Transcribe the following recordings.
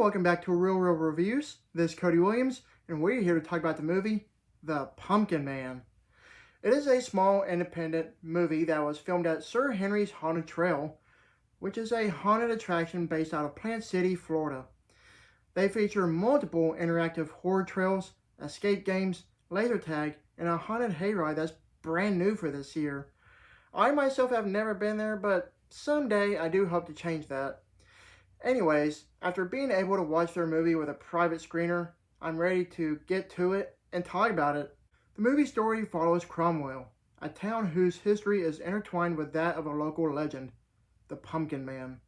welcome back to Real Reviews. This is Cody Williams, and we're here to talk about the movie, The Pumpkin Man. It is a small, independent movie that was filmed at Sir Henry's Haunted Trail, which is a haunted attraction based out of Plant City, Florida. They feature multiple interactive horror trails, escape games, laser tag, and a haunted hayride that's brand new for this year. I myself have never been there, but someday I do hope to change that. Anyways, after being able to watch their movie with a private screener, I'm ready to get to it and talk about it. The movie story follows Cromwell, a town whose history is intertwined with that of a local legend, the Pumpkin Man.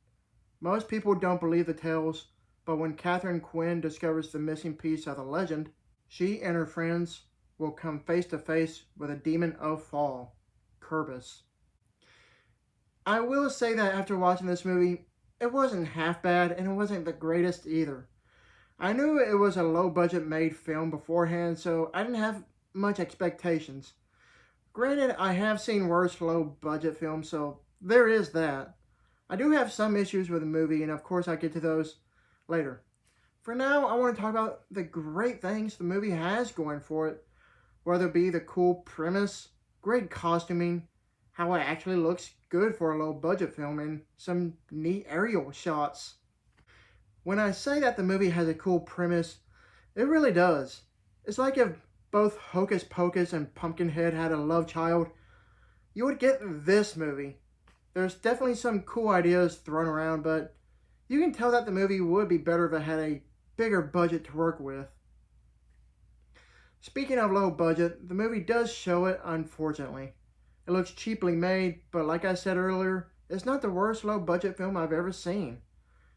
Most people don't believe the tales, but when Catherine Quinn discovers the missing piece of the legend, she and her friends will come face to face with a demon of fall, Kirves. I will say that after watching this movie, it wasn't half bad, and it wasn't the greatest either. I knew it was a low-budget made film beforehand, so I didn't have much expectations. Granted, I have seen worse low-budget films, so there is that. I do have some issues with the movie, and of course I'll get to those later. For now, I want to talk about the great things the movie has going for it, whether it be the cool premise, great costuming, how it actually looks good for a low-budget film, and some neat aerial shots. When I say that the movie has a cool premise, it really does. It's like if both Hocus Pocus and Pumpkinhead had a love child, you would get this movie. There's definitely some cool ideas thrown around, but you can tell that the movie would be better if it had a bigger budget to work with. Speaking of low budget, the movie does show it, unfortunately. It looks cheaply made, but like I said earlier, it's not the worst low-budget film I've ever seen.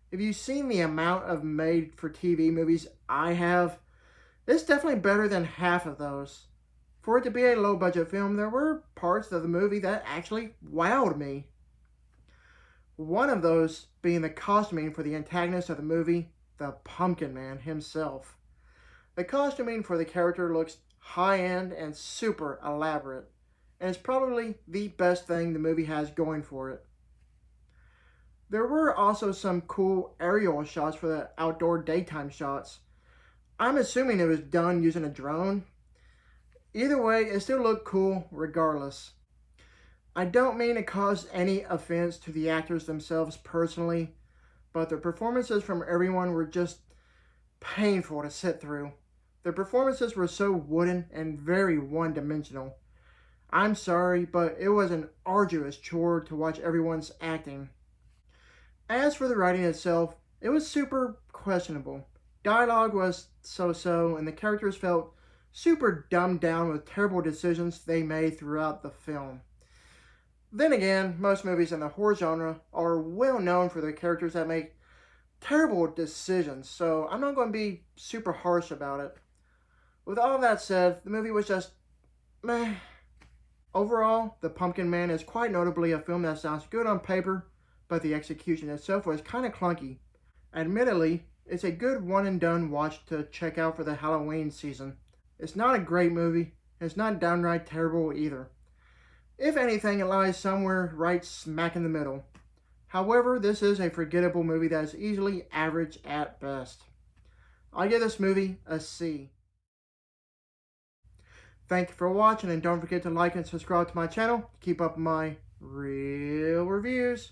If you've seen the amount of made-for-TV movies I have, it's definitely better than half of those. For it to be a low-budget film, there were parts of the movie that actually wowed me. One of those being the costuming for the antagonist of the movie, the Pumpkin Man himself. The costuming for the character looks high-end and super elaborate, and it's probably the best thing the movie has going for it. There were also some cool aerial shots for the outdoor daytime shots. I'm assuming it was done using a drone. Either way, it still looked cool regardless. I don't mean to cause any offense to the actors themselves personally, but the performances from everyone were just painful to sit through. Their performances were so wooden and very one-dimensional. I'm sorry, but it was an arduous chore to watch everyone's acting. As for the writing itself, it was super questionable. Dialogue was so-so, and the characters felt super dumbed down with terrible decisions they made throughout the film. Then again, most movies in the horror genre are well known for their characters that make terrible decisions, so I'm not going to be super harsh about it. With all that said, the movie was just meh. Overall, The Pumpkin Man is quite notably a film that sounds good on paper, but the execution itself was kind of clunky. Admittedly, it's a good one-and-done watch to check out for the Halloween season. It's not a great movie, and it's not downright terrible either. If anything, it lies somewhere right smack in the middle. However, this is a forgettable movie that is easily average at best. I give this movie a C. Thank you for watching, and don't forget to like and subscribe to my channel to keep up my real reviews.